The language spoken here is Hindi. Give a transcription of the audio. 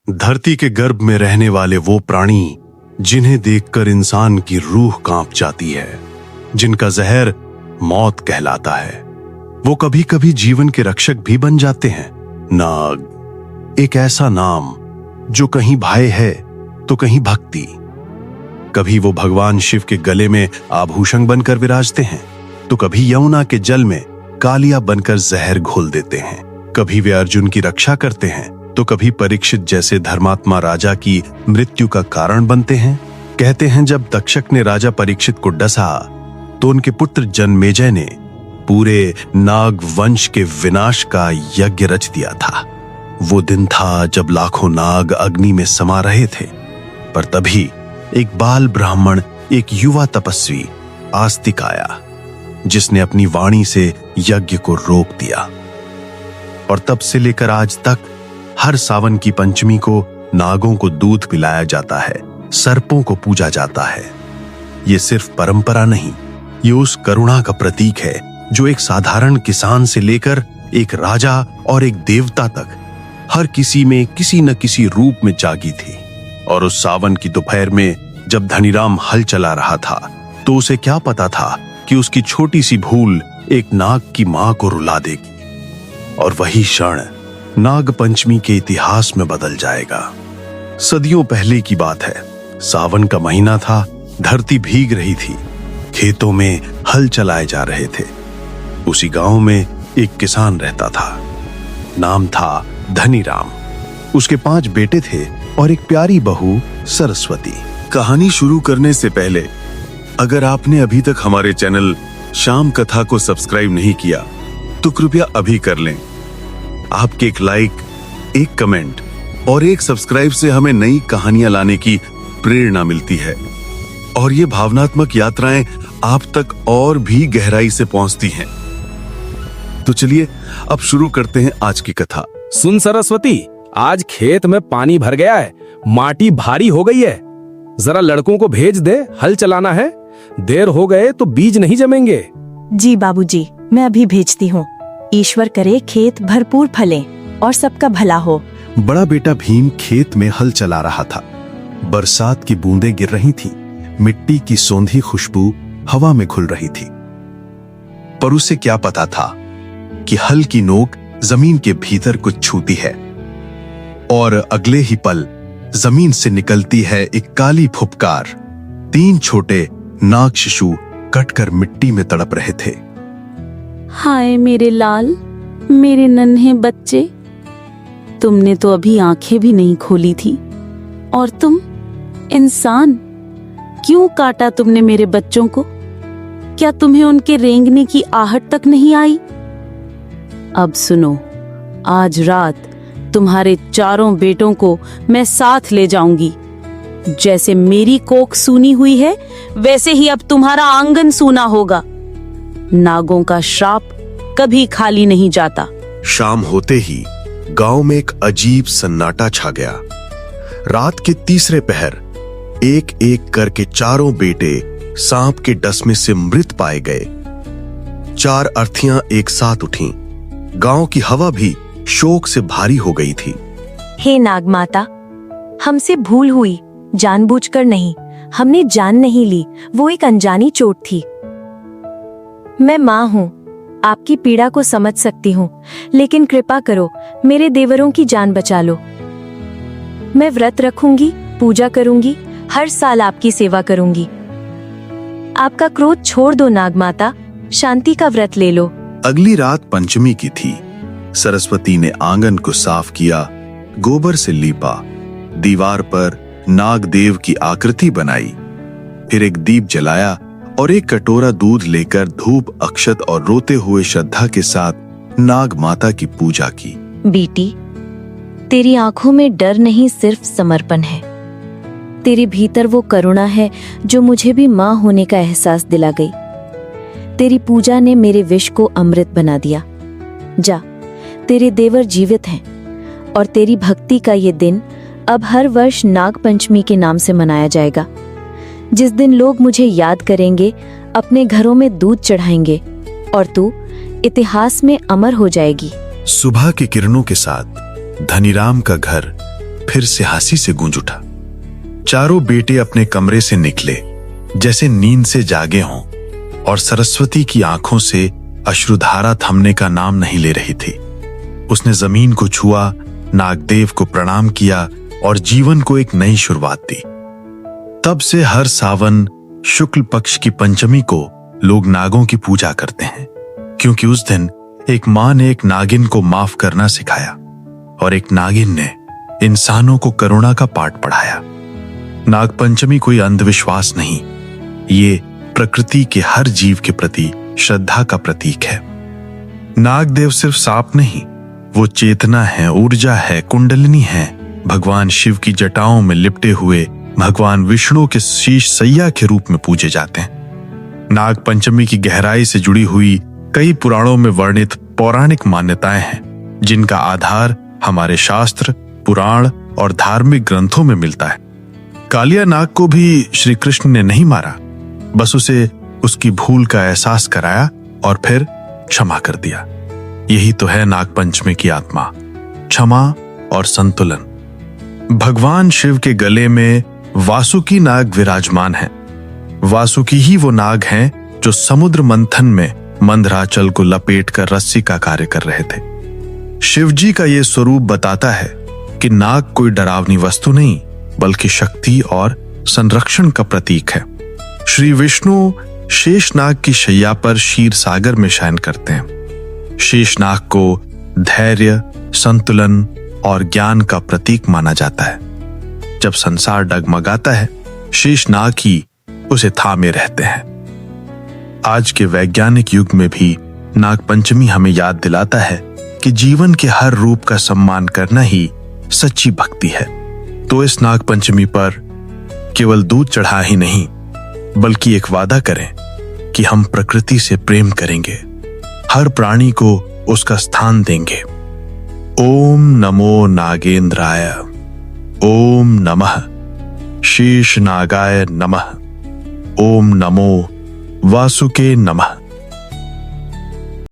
धरती के गर्भ में रहने वाले वो प्राणी जिन्हें देखकर इंसान की रूह कांप जाती है, जिनका जहर मौत कहलाता है, वो कभी कभी जीवन के रक्षक भी बन जाते हैं। नाग, एक ऐसा नाम जो कहीं भय है तो कहीं भक्ति। कभी वो भगवान शिव के गले में आभूषण बनकर विराजते हैं, तो कभी यमुना के जल में कालिया बनकर जहर घोल देते हैं। कभी वे अर्जुन की रक्षा करते हैं, तो कभी परीक्षित जैसे धर्मात्मा राजा की मृत्यु का कारण बनते हैं। कहते हैं जब तक्षक ने राजा परीक्षित को डसा, तो उनके पुत्र जन्मेजय ने पूरे नाग वंश के विनाश का यज्ञ रच दिया था। वो दिन था जब लाखों नाग अग्नि में समा रहे थे, पर तभी एक बाल ब्राह्मण, एक युवा तपस्वी आस्तिक आया, जिसने अपनी वाणी से यज्ञ को रोक दिया। और तब से लेकर आज तक हर सावन की पंचमी को नागों को दूध पिलाया जाता है, सर्पों को पूजा जाता है। ये सिर्फ परंपरा नहीं, ये उस करुणा का प्रतीक है जो एक साधारण किसान से लेकर एक राजा और एक देवता तक हर किसी में किसी न किसी रूप में जागी थी। और उस सावन की दोपहर में जब धनीराम हल चला रहा था, तो उसे क्या पता था कि उसकी छोटी सी भूल एक नाग की मां को रुला देगी, और वही क्षण नाग पंचमी के इतिहास में बदल जाएगा। सदियों पहले की बात है, सावन का महीना था, धरती भीग रही थी, खेतों में हल चलाए जा रहे थे। उसी गांव में एक किसान रहता था, नाम था धनीराम। उसके 5 बेटे थे और एक प्यारी बहू सरस्वती। कहानी शुरू करने से पहले अगर आपने अभी तक हमारे चैनल शाम कथा को सब्सक्राइब नहीं किया, तो कृपया अभी कर लें। आपके एक लाइक, एक कमेंट और एक सब्सक्राइब से हमें नई कहानियां लाने की प्रेरणा मिलती है, और ये भावनात्मक यात्राएं आप तक और भी गहराई से पहुंचती हैं। तो चलिए अब शुरू करते हैं आज की कथा। सुन सरस्वती, आज खेत में पानी भर गया है, माटी भारी हो गई है। जरा लड़कों को भेज दे, हल चलाना है। देर हो गए तो बीज नहीं जमेंगे। जी बाबूजी, मैं अभी भेजती हूँ। ईश्वर करे खेत भरपूर फले और सबका भला हो। बड़ा बेटा भीम खेत में हल चला रहा था। बरसात की बूंदें गिर रही थीं, मिट्टी की सौंधी खुशबू हवा में घुल रही थी। पर उसे क्या पता था कि हल की नोक जमीन के भीतर कुछ छूती है, और अगले ही पल जमीन से निकलती है एक काली फुफकार। 3 छोटे नाग शिशु कटकर मिट्टी में तड़प रहे थे। हाय मेरे लाल, मेरे नन्हे बच्चे, तुमने तो अभी आंखें भी नहीं खोली थी, और तुम इंसान, क्यों काटा तुमने मेरे बच्चों को? क्या तुम्हें उनके रेंगने की आहट तक नहीं आई? अब सुनो, आज रात तुम्हारे 4 बेटों को मैं साथ ले जाऊंगी। जैसे मेरी कोख सूनी हुई है, वैसे ही अब तुम्हारा आंगन सूना होगा। नागों का श्राप कभी खाली नहीं जाता। शाम होते ही गांव में एक अजीब सन्नाटा छा गया। रात के तीसरे पहर एक एक करके 4 बेटे सांप के डसने से मृत पाए गए। 4 अर्थियां एक साथ उठीं। गांव की हवा भी शोक से भारी हो गई थी। हे नाग माता, हमसे भूल हुई, जानबूझकर नहीं। हमने जान नहीं ली, वो एक अनजानी चोट थी। मैं माँ हूँ, आपकी पीड़ा को समझ सकती हूँ, लेकिन कृपा करो मेरे देवरों की जान बचा लो। मैं व्रत रखूंगी, पूजा करूंगी, हर साल आपकी सेवा करूंगी। आपका क्रोध छोड़ दो नाग माता, शांति का व्रत ले लो। अगली रात पंचमी की थी। सरस्वती ने आंगन को साफ किया, गोबर से लीपा, दीवार पर नागदेव की आकृति बनाई, फिर एक दीप जलाया और एक कटोरा दूध लेकर धूप, अक्षत और रोते हुए श्रद्धा के साथ नाग माता की पूजा की। बेटी, तेरी आंखों में डर नहीं, सिर्फ समर्पण है। तेरे भीतर वो करुणा है जो मुझे भी माँ होने का एहसास दिला गई। तेरी पूजा ने मेरे विष को अमृत बना दिया। जा, तेरे देवर जीवित हैं, और तेरी भक्ति का ये दिन अब हर वर्ष नाग पंचमी के नाम से मनाया जाएगा, जिस दिन लोग मुझे याद करेंगे, अपने घरों में दूध चढ़ाएंगे, और तू इतिहास में अमर हो जाएगी। सुबह की किरणों के साथ धनीराम का घर फिर से हंसी से गूंज उठा। चारों बेटे अपने कमरे से निकले जैसे नींद से जागे हों, और सरस्वती की आंखों से अश्रुधारा थमने का नाम नहीं ले रही थी। उसने जमीन को छुआ, नागदेव को प्रणाम किया और जीवन को एक नई शुरुआत दी। तब से हर सावन शुक्ल पक्ष की पंचमी को लोग नागों की पूजा करते हैं, क्योंकि उस दिन एक मां ने एक नागिन को माफ करना सिखाया और एक नागिन ने इंसानों को करुणा का पाठ पढ़ाया। नागपंचमी कोई अंधविश्वास नहीं, ये प्रकृति के हर जीव के प्रति श्रद्धा का प्रतीक है। नागदेव सिर्फ सांप नहीं, वो चेतना है, ऊर्जा है, कुंडलिनी है। भगवान शिव की जटाओं में लिपटे हुए भगवान विष्णु के शीश सैया के रूप में पूजे जाते हैं। नाग पंचमी की गहराई से जुड़ी हुई कई पुराणों में वर्णित पौराणिक मान्यताएं हैं, जिनका आधार हमारे शास्त्र, पुराण और धार्मिक ग्रंथों में मिलता है। कालिया नाग को भी श्री कृष्ण ने नहीं मारा, बस उसे उसकी भूल का एहसास कराया और फिर क्षमा कर दिया। यही तो है नागपंचमी की आत्मा, क्षमा और संतुलन। भगवान शिव के गले में वासुकी नाग विराजमान है। वासुकी ही वो नाग हैं जो समुद्र मंथन में मंदराचल को लपेटकर रस्सी का कार्य कर रहे थे। शिवजी का ये स्वरूप बताता है कि नाग कोई डरावनी वस्तु नहीं, बल्कि शक्ति और संरक्षण का प्रतीक है। श्री विष्णु शेषनाग की शैया पर क्षीर सागर में शयन करते हैं। शेषनाग को धैर्य, संतुलन और ज्ञान का प्रतीक माना जाता है। जब संसार डगमगाता है, शेषनाग ही उसे थामे रहते हैं। आज के वैज्ञानिक युग में भी नागपंचमी हमें याद दिलाता है कि जीवन के हर रूप का सम्मान करना ही सच्ची भक्ति है। तो इस नागपंचमी पर केवल दूध चढ़ा ही नहीं, बल्कि एक वादा करें कि हम प्रकृति से प्रेम करेंगे, हर प्राणी को उसका स्थान देंगे। ओम नमो नागेंद्राय, ओम नमः शेषनागाय नमः, ओम नमो वासुके नमः।